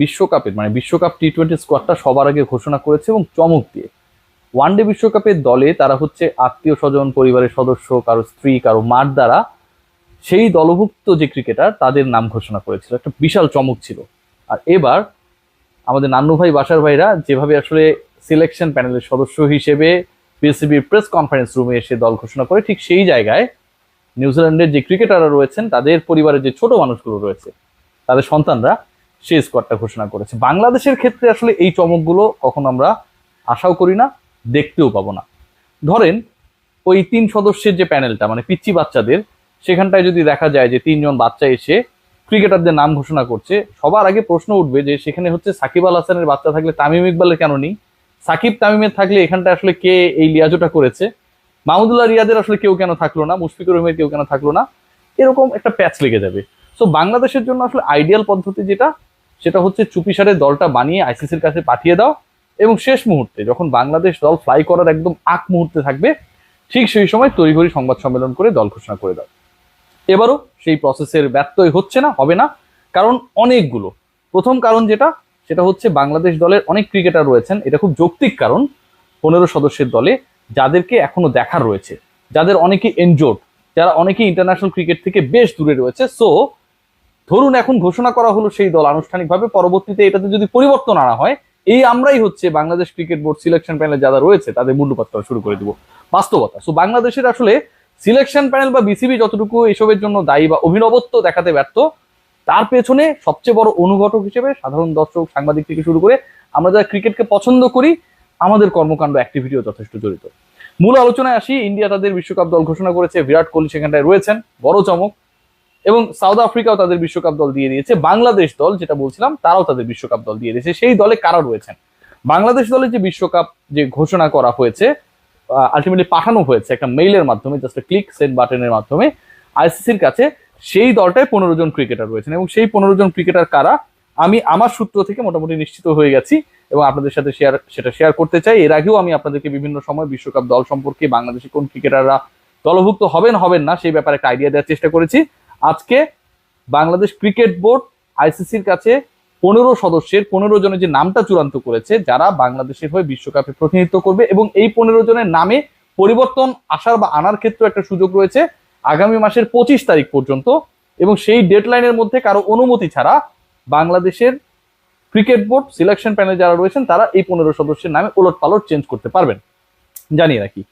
বিশ্বকাপের মানে বিশ্বকাপ টি-20 স্কোয়াডটা সবার আগে ঘোষণা করেছে এবং চমক দিয়ে। ওয়ানডে বিশ্বকাপের দলে তারা হচ্ছে আত্মীয় স্বজন, পরিবারের সদস্য, কারো স্ত্রী, কারো মার দ্বারা সেই দলভুক্ত যে ক্রিকেটার তাদের নাম ঘোষণা করেছিল, একটা বিশাল চমক ছিল। আর এবার আমাদের নান্নু ভাই, বাসার ভাইরা যেভাবে আসলে সিলেকশন প্যানেলের সদস্য হিসেবে বিসিবির প্রেস কনফারেন্স রুমে এসে দল ঘোষণা করে, ঠিক সেই জায়গায় নিউজিল্যান্ডের যে ক্রিকেটাররা রয়েছেন তাদের পরিবারের যে ছোট মানুষগুলো রয়েছে তাদের সন্তানরা সেই স্কোয়াডটা ঘোষণা করেছে। বাংলাদেশের ক্ষেত্রে আসলে এই চমকগুলো কখনো আমরা আশাও করি না, দেখতেও পাবো না। ধরেন ওই 3 সদস্যের যে প্যানেলটা মানে পিচ্চি বাচ্চাদের, সেখানটায় যদি দেখা যায় যে 3 জন বাচ্চা এসে ক্রিকেটারদের নাম ঘোষণা করছে, সবার আগে প্রশ্ন উঠবে যে সেখানে হচ্ছে সাকিব আল হাসানের বাচ্চা থাকলে তামিম ইকবালের কেন নেই? সাকিব তামিমের থাকলে এখানটা আসলে কে এই লিয়াজোটা করেছে? মাহমুদুল্লাহ রিয়াদের আসলে কেউ কেন থাকলো না? মুশফিকুর রহিমের কেউ কেন থাকলো না? এরকম একটা প্যাচ লেগে যাবে। সো বাংলাদেশের জন্য আসলে আইডিয়াল পদ্ধতি যেটা, সেটা হচ্ছে চুপিসারে দলটা বানিয়ে আইসিসির কাছে পাঠিয়ে দাও এবং শেষ মুহূর্তে যখন বাংলাদেশ দল ফ্লাই করার একদম আগ মুহূর্তে থাকবে, ঠিক সেই সময় তড়িঘড়ি সংবাদ সম্মেলন করে দল ঘোষণা করে দাও। এবারও সেই প্রসেসের ব্যত্যয় হচ্ছে না, হবে না, কারণ অনেকগুলো। প্রথম কারণ যেটা, সেটা হচ্ছে বাংলাদেশ দলের অনেক ক্রিকেটার রয়েছেন, এটা খুব যৌক্তিক কারণ, 15 সদস্যের দলে যাদেরকে এখনো দেখার রয়েছে, যাদের অনেকে এনজোর্ড, যারা অনেকে ইন্টারন্যাশনাল ক্রিকেট থেকে বেশ দূরে রয়েছে। সো ধরুন এখন ঘোষণা করা হলো সেই দল আনুষ্ঠানিকভাবে, পরবর্তীতে এটাতে যদি পরিবর্তন আনা হয়, এই আমরাই হচ্ছে বাংলাদেশ ক্রিকেট বোর্ড সিলেকশন প্যানেলে যারা রয়েছে তাদের মুন্ডুপাত করা শুরু করে দিব, বাস্তবতা। সো বাংলাদেশের আসলে সিলেকশন প্যানেল বা বিসিবি যতটুকু এসবের জন্য দায়ী বা অভিনবত্ব দেখাতে ব্যর্থ, তার পেছনে সবচেয়ে বড় অনুঘটক হিসেবে সাধারণ দর্শক, সাংবাদিক থেকে শুরু করে আমরা যারা ক্রিকেটকে পছন্দ করি, আমাদের কর্মকাণ্ড অ্যাক্টিভিটিও যথেষ্ট জড়িত। মূল আলোচনায় আসি। ইন্ডিয়া তাদের বিশ্বকাপ দল ঘোষণা করেছে, বিরাট কোহলি সেখানটায় রয়েছেন, বড় চমক। এবং সাউথ আফ্রিকাও তাদের বিশ্বকাপ দল দিয়ে দিয়েছে। বাংলাদেশ দল যেটা বলছিলাম, তারাও তাদের বিশ্বকাপ দল দিয়ে দিয়েছে। সেই দলে কারা রয়েছেন? বাংলাদেশ দলের যে বিশ্বকাপ যে ঘোষণা করা হয়েছে, আলটিমেটলি পাঠানো হয়েছে একটা মেইলের মাধ্যমে, জাস্ট ক্লিক সেন্ড বাটনের মাধ্যমে আইসিসির কাছে, সেই দলটায় 15 জন ক্রিকেটার রয়েছেন। এবং সেই 15 জন ক্রিকেটার কারা, আমি আমার সূত্র থেকে মোটামুটি নিশ্চিত হয়ে গেছি এবং আপনাদের সাথে সেটা শেয়ার করতে চাই। এর আগেও আমি আপনাদেরকে বিভিন্ন সময় বিশ্বকাপ দল সম্পর্কে, বাংলাদেশে কোন ক্রিকেটাররা দলভুক্ত হবেন হবেন না সেই ব্যাপারে একটা আইডিয়া দেওয়ার চেষ্টা করেছি। আজকে বাংলাদেশ ক্রিকেট বোর্ড আইসিসির কাছে 15 সদস্যের 15 জনের যে নামটা চূড়ান্ত করেছে, যারা বাংলাদেশের হয়ে বিশ্বকাপে প্রতিনিধিত্ব করবে, এবং এই 15 জনের নামে পরিবর্তন আসার বা আনার ক্ষেত্রে একটা সুযোগ রয়েছে আগামী মাসের 25 তারিখ পর্যন্ত। এবং সেই ডেডলাইনের মধ্যে কারো অনুমতি ছাড়া বাংলাদেশের ক্রিকেট বোর্ড সিলেকশন প্যানেল যারা রয়েছেন তারা এই 15 সদস্যের নামে ওলট পালট চেঞ্জ করতে পারবেন। জানিয়ে রাখি,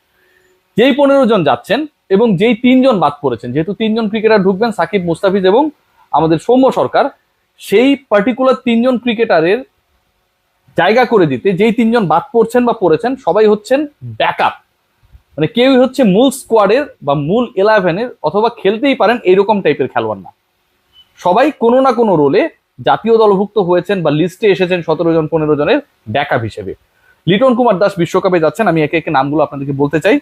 যেই 15 জন যাচ্ছেন এবং যেই 3 জন বাদ পড়েছেন, যেহেতু 3 জন ক্রিকেটার ঢুকবেন, সাকিব, মুস্তাফিজ এবং আমাদের সৌম্য সরকার, সেই পার্টিকুলার 3 জন ক্রিকেটারের জায়গা করে দিতে যেই 3 জন বাদ পড়ছেন বা পড়েছেন, সবাই হচ্ছেন ব্যাকআপ। মানে কেউই হচ্ছে মূল স্কোয়াডের বা মূল 11-এর অথবা খেলতেই পারেন এইরকম টাইপের খেলোয়াড় না। সবাই কোনো না কোনো রোলে জাতীয় দলভুক্ত হয়েছেন বা লিস্টে এসেছেন 17 জন 15 জনের ব্যাকআপ হিসেবে। লিটন কুমার দাস বিশ্বকাপে যাচ্ছেন, আমি একে একে নামগুলো আপনাদেরকে বলতে চাই।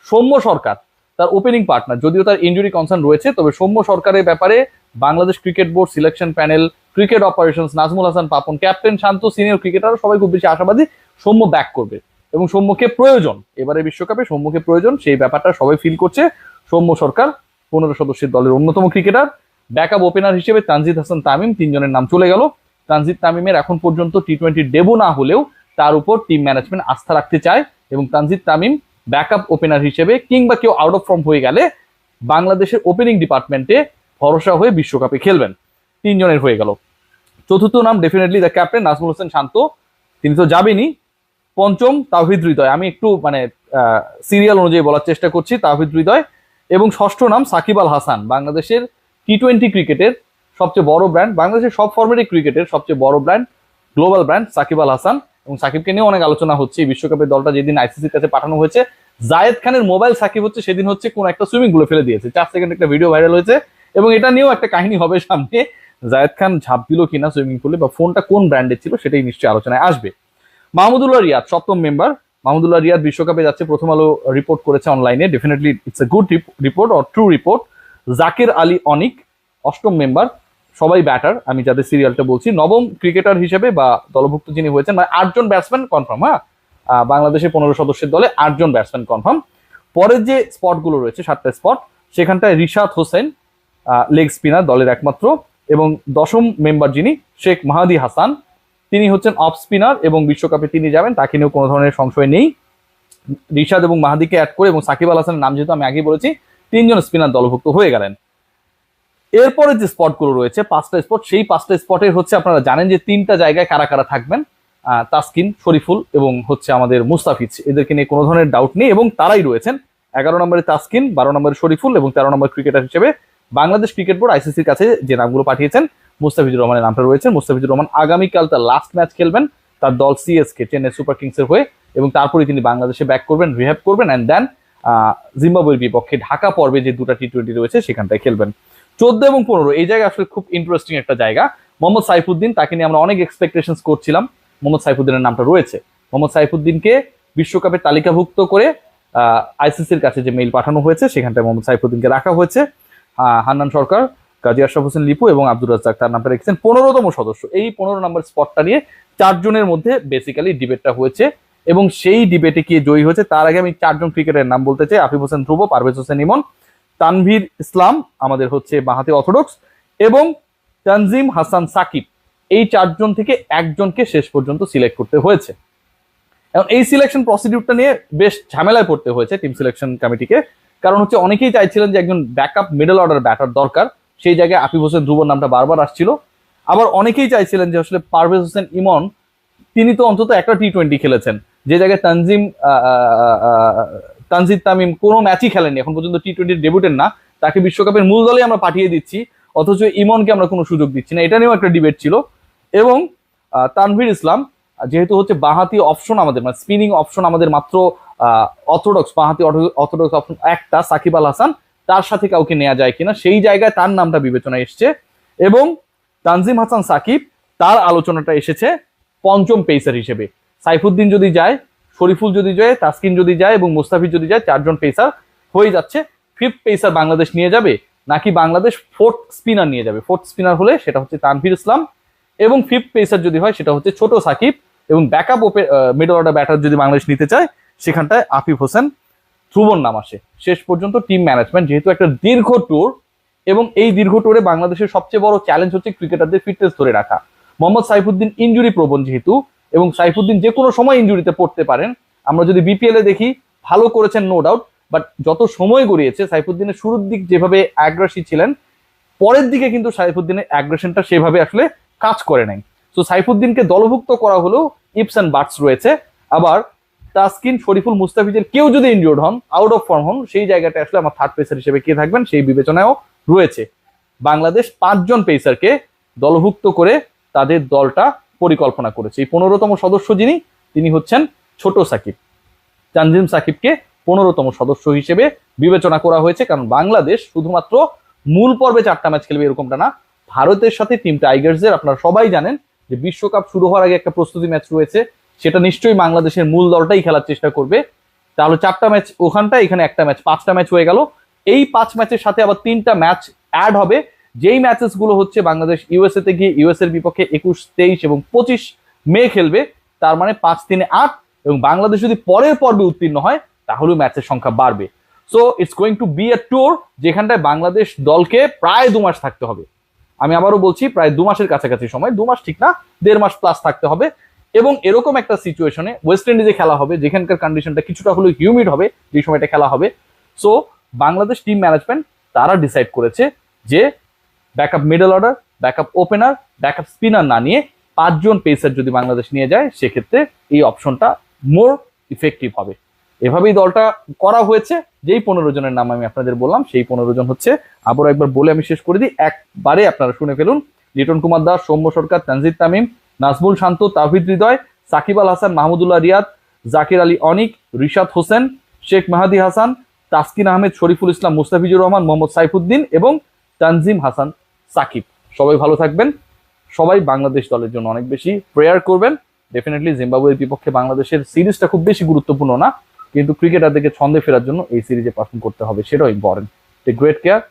সৌম্য সরকার তার ওপেনিং পার্টনার, যদিও তার ইনজুরি কনসার্ন রয়েছে, তবে সৌম্য সরকারের ব্যাপারে Bangladesh cricket board selection panel, cricket operations, Nazmul Hasan Papon, captain Shanto, senior cricketer সবাই খুব বেশি আশাবাদী সৌম্য ব্যাক করবে এবং সৌম্যকে প্রয়োজন, এবারে বিশ্বকাপে সৌম্যকে প্রয়োজন, সেই ব্যাপারটা সবাই ফিল করছে। সৌম্য সরকার 15 সদস্যের দলের অন্যতম ক্রিকেটার। ব্যাকআপ ওপেনার হিসেবে তানজিদ হাসান তামিম, 3 জনের নাম চলে গেল। তানজিদ তামিমের এখন পর্যন্ত টি-20 ডেবু না হলেও তার উপর টিম ম্যানেজমেন্ট আস্থা রাখতে চায় এবং তানজিদ তামিম ব্যাকআপ ওপেনার হিসেবে কিংবা কেউ আউট অফ ফর্ম হয়ে গেলে বাংলাদেশের ওপেনিং ডিপার্টমেন্টে ভরসা হয়ে বিশ্বকাপে খেলবেন। 3 জনের হয়ে গেল। চতুর্থ নাম definitely the captain Nazmul Hossain Shanto, তিনি তো যাবেনই। পঞ্চম তাওহিদ হৃদয়, আমি একটু মানে সিরিয়াল অনুযায়ী বলার চেষ্টা করছি, তাওহিদ হৃদয়। এবং ষষ্ঠ নাম সাকিব আল হাসান, বাংলাদেশের টি-20 ক্রিকেটের সবচেয়ে বড় ব্র্যান্ড, বাংলাদেশের সব ফরম্যাটের ক্রিকেটের সবচেয়ে বড় brand, global brand Shakib Al Hasan. এবং সাকিবকে নিয়ে অনেক আলোচনা হচ্ছে। বিশ্বকাপের দলটা যেদিন আইসিসির কাছে পাঠানো হয়েছে, জায়েদ খানের মোবাইল সাকিব হচ্ছে সেদিন হচ্ছে কোন একটা সুইমিং পুলে ফেলে দিয়েছে, 4 সেকেন্ড একটা ভিডিও ভাইরাল হয়েছে এবং এটা নিয়েও একটা কাহিনী হবে সামনে, জায়েদ খান ঝাঁপ দিল কিনা সুইমিং পুলে বা ফোনটা কোন ব্র্যান্ডের ছিল সেটাই নিশ্চয়ই আলোচনায় আসবে। মাহমুদুল্লাহ রিয়াদ 7ম মেম্বার, মাহমুদুল্লাহ রিয়াদ বিশ্বকাপে যাচ্ছে, প্রথম আলো রিপোর্ট করেছে অনলাইনে, definitely it's a good report or true report. Zakir Ali Anik 8ম মেম্বার, সবাই ব্যাটার, আমি যাদের সিরিয়ালটা বলছি। 9ম ক্রিকেটার হিসেবে বা দলভুক্ত যিনি হয়েছেন, মানে 8 জন ব্যাটসম্যান কনফার্ম। হ্যাঁ, বাংলাদেশের 15 সদস্যের দলে 8 জন ব্যাটসম্যান কনফার্ম। পরের যে স্পটগুলো রয়েছে 7টা স্পট, সেখানটায় রিশাদ হোসেন লেগ স্পিনার দলের একমাত্র, এবং 10ম মেম্বার যিনি শেখ মাহাদি হাসান, তিনি হচ্ছেন অফ স্পিনার এবং বিশ্বকাপে তিনি যাবেন, তাকে নিয়েও কোনো ধরনের সংশয় নেই। রিশাদ এবং মাহাদিকে অ্যাড করে এবং সাকিব আল হাসানের নাম যেহেতু আমি আগেই বলেছি, 3 জন স্পিনার দলভুক্ত হয়ে গেলেন। এরপরে যে স্পটগুলো রয়েছে 5টা স্পট, সেই 5টা স্পটে হচ্ছে আপনারা জানেন যে 3টা জায়গায় কারা কারা থাকবেন, তাসকিন, শরীফুল এবং হচ্ছে আমাদের মুস্তাফিজ, এদেরকে নিয়ে কোনো ধরনের ডাউট নেই এবং তারাই রয়েছেন। 11 নম্বরে তাসকিন, 12 নম্বরে শরীফুল এবং 13 নম্বর ক্রিকেটার হিসেবে বাংলাদেশ ক্রিকেট বোর্ড আইসিসির কাছে যে নামগুলো পাঠিয়েছেন, মুস্তাফিজুর রহমানের নামটা রয়েছে। মুস্তাফিজুর রহমান আগামীকাল তার লাস্ট ম্যাচ খেলবেন তার দল সিএসকে, চেন্নাই সুপার কিংসের হয়ে, এবং তারপরে তিনি বাংলাদেশে ব্যাক করবেন, রিহ্যাব করবেন অ্যান্ড দেন জিম্বাবুয়ের বিপক্ষে ঢাকা পর্বে যে 2টা টি20 রয়েছে সেখানটায় খেলবেন। 14 এবং 15 এই জায়গা আসলে খুব ইন্টারেস্টিং একটা জায়গা। মোহাম্মদ সাইফুদ্দিন, তাকে নিয়ে আমরা অনেক এক্সপেকটেশনস করছিলাম, মোহাম্মদ সাইফুদ্দিনের নামটা রয়েছে। মোহাম্মদ সাইফুদ্দিনকে বিশ্বকাপের তালিকাভুক্ত করে আইসিসির কাছে যে মেইল পাঠানো হয়েছে সেখানটায় মোহাম্মদ সাইফুদ্দিনকে রাখা হয়েছে। হান্নান সরকার, কাজী আশরাফ হোসেন লিপু এবং আব্দুর রাজ্জাক তার নামটা রেখেছেন 15তম সদস্য। এই 15 নম্বর স্পটটা নিয়ে 4 জনের মধ্যে বেসিক্যালি ডিবেটটা হয়েছে এবং সেই ডিবেটে কি জয়ী হয়েছে তার আগে আমি 4 জন ক্রিকেটারের নাম বলতে চাই। আফিফ হোসেন ধ্রুব, পারভেজ হোসেন ইমন, তানভীর ইসলাম আমাদের হচ্ছে বাঁহাতি অর্থোডক্স এবং তানজিম হাসান সাকিব, এই 4 জন থেকে একজনকে শেষ পর্যন্ত সিলেক্ট করতে হয়েছে। এবং এই সিলেকশন প্রসিডিউরটা নিয়ে বেশ ঝামেলায় পড়তে হয়েছে টিম সিলেকশন কমিটিকে, কারণ হচ্ছে অনেকেই চাইছিলেন যে একজন ব্যাকআপ মিডল অর্ডার ব্যাটার দরকার, সেই জায়গায় আফিফ হোসেন ধ্রুবর নামটা বারবার আসছিল। আবার অনেকেই চাইছিলেন যে আসলে পারভেজ হোসেন ইমন, তিনি তো অন্তত একটা টি20 খেলেছেন, যে জায়গায় তানজিদ তামিম কোনো ম্যাচই খেলেননি এখন পর্যন্ত, টি20 ডেবিউটের না, তাকে বিশ্বকাপের মূল দলে আমরা পাঠিয়ে দিচ্ছি, অথচ ইমনকে আমরা কোনো সুযোগ দিচ্ছি না, এটা নিয়েও একটা ডিবেট ছিল। এবং তানভীর ইসলাম যেহেতু হচ্ছে বাঁহাতি অপশন আমাদের, মানে স্পিনিং অপশন আমাদের মাত্র অর্থোডক্স, বাঁহাতি অর্থোডক্স অপশন একটা, সাকিব আল হাসান, তার সাথে কাউকে নেওয়া যায় কিনা সেই জায়গায় তার নামটা বিবেচনায় এসছে। এবং তানজিম হাসান সাকিব, তার আলোচনাটা এসেছে 5ম পেসার হিসেবে। সাইফুদ্দিন যদি যায়, শরীফুল যদি যায়, তাসকিন যদি যায় এবং মুস্তাফিজ যদি যায়, 4 জন পেসার হয়ে যাচ্ছে। 5th পেসার বাংলাদেশ নিয়ে যাবে নাকি বাংলাদেশ 4th স্পিনার নিয়ে যাবে? 4th স্পিনার হলে সেটা হচ্ছে তানভীর ইসলাম এবং 5th পেসার যদি হয় সেটা হচ্ছে ছোট সাকিব, এবং ব্যাকআপ মিডল অর্ডার ব্যাটার যদি বাংলাদেশ নিতে চায় সেখানটায় আফিফ হোসেন ধ্রুবর নাম আসে। শেষ পর্যন্ত টিম ম্যানেজমেন্ট, যেহেতু একটা দীর্ঘ ট্যুর এবং এই দীর্ঘ ট্যুরে বাংলাদেশের সবচেয়ে বড় চ্যালেঞ্জ হচ্ছে ক্রিকেটারদের ফিটনেস ধরে রাখা। মোহাম্মদ সাইফুদ্দিন ইনজুরি প্রবণ যেহেতু, এবং সাইফুদ্দিন যে কোনো সময় ইনজুরিতে পড়তে পারেন। আমরা যদি বিপিএল এ দেখি ভালো করেছেন নো ডাউট, বাট যত সময় গড়িয়েছে সাইফুদ্দিনের শুরুর দিক যেভাবে অ্যাগ্রেসিভ ছিলেন, পরের দিকে কিন্তু সাইফুদ্দিনের অ্যাগ্রেশনটা সেভাবে আসলে কাজ করে নাই। তো সাইফুদ্দিনকে দলভুক্ত করা হলেও ইপস অ্যান্ড বাটস রয়েছে। আবার তাসকিন, শরীফুল, মুস্তাফিজের কেউ যদি ইনজুর্ড হন, আউট অফ ফর্ম হন, সেই জায়গাটা আসলে আমার থার্ড পেসার হিসেবে কে থাকবেন সেই বিবেচনায়ও রয়েছে। বাংলাদেশ 5 জন পেসারকে দলভুক্ত করে তাদের দলটা পরিকল্পনা করেছে। এই 15তম সদস্য যিনি, তিনি হচ্ছেন ছোট সাকিব। তানজিম সাকিবকে 15তম সদস্য হিসেবে বিবেচনা করা হয়েছে, কারণ বাংলাদেশ শুধুমাত্র মূল পর্বে 4টা ম্যাচ খেলবে এরকমটা না। ভারতের সাথে টিম টাইগার্সের আপনারা সবাই জানেন যে বিশ্বকাপ শুরু হওয়ার আগে একটা প্রস্তুতি ম্যাচ রয়েছে, সেটা নিশ্চয়ই বাংলাদেশের মূল দলটাই খেলার চেষ্টা করবে। তাহলে 4টা ম্যাচ ওখানটা, এখানে একটা ম্যাচ, 5টা ম্যাচ হয়ে গেল। এই 5 ম্যাচের সাথে আবার 3টা ম্যাচ অ্যাড হবে, যেই ম্যাচেস গুলো হচ্ছে বাংলাদেশ ইউএসএ তে গিয়ে ইউএস এর বিপক্ষে 21, 23 এবং 25 মে খেলবে। তার মানে 5, 3, 8, এবং বাংলাদেশ যদি পরের পর্বে উত্তীর্ণ হয় তাহলে ম্যাচের সংখ্যা বাড়বে। So it's going to be a tour, যেখানটায় বাংলাদেশ দলকে প্রায় 2 মাস থাকতে হবে। আমি আবারও বলছি, প্রায় 2 মাসের কাছাকাছি সময়, 2 মাস ঠিক না, 1.5 মাস প্লাস থাকতে হবে। এবং এরকম একটা সিচুয়েশনে ওয়েস্ট ইন্ডিজে খেলা হবে, যেখানকার কন্ডিশনটা কিছুটা হলেও হিউমিড হবে যে সময়টা খেলা হবে। সো বাংলাদেশ টিম ম্যানেজমেন্ট তারা ডিসাইড করেছে যে backup middle order, backup opener, backup spinner না নিয়ে 5 জন পেসার যদি বাংলাদেশ নিয়ে যায়, সেক্ষেত্রে এই অপশনটা মোর ইফেক্টিভ হবে। এভাবেই দলটা করা হয়েছে। যেই 15 জনের নাম আমি আপনাদের বললাম, সেই 15 জন হচ্ছে, আবারও একবার বলে আমি শেষ করে দিই, একবারে আপনারা শুনে ফেলুন। লিটন কুমার দাস, সৌম্য সরকার, তানজিদ তামিম, নাজমুল শান্ত, তাওহিদ হৃদয়, সাকিব আল হাসান, মাহমুদুল্লাহ রিয়াদ, জাকির আলী অনিক, রিশাদ হোসেন, শেখ মাহাদি হাসান, তাসকিন আহমেদ, শরীফুল ইসলাম, মুস্তাফিজুর রহমান, মোহাম্মদ সাইফুদ্দিন এবং তানজিম হাসান সাকিব। সবাই ভালো থাকবেন, সবাই বাংলাদেশ দলের জন্য অনেক বেশি প্রেয়ার করবেন। ডেফিনেটলি জিম্বাবুয়ের বিপক্ষে বাংলাদেশের সিরিজটা খুব বেশি গুরুত্বপূর্ণ না, কিন্তু ক্রিকেটারদেরকে ছন্দে ফেরার জন্য এই সিরিজে পারফর্ম করতে হবে, সেটাও ইম্পর্টেন্ট। Take great care.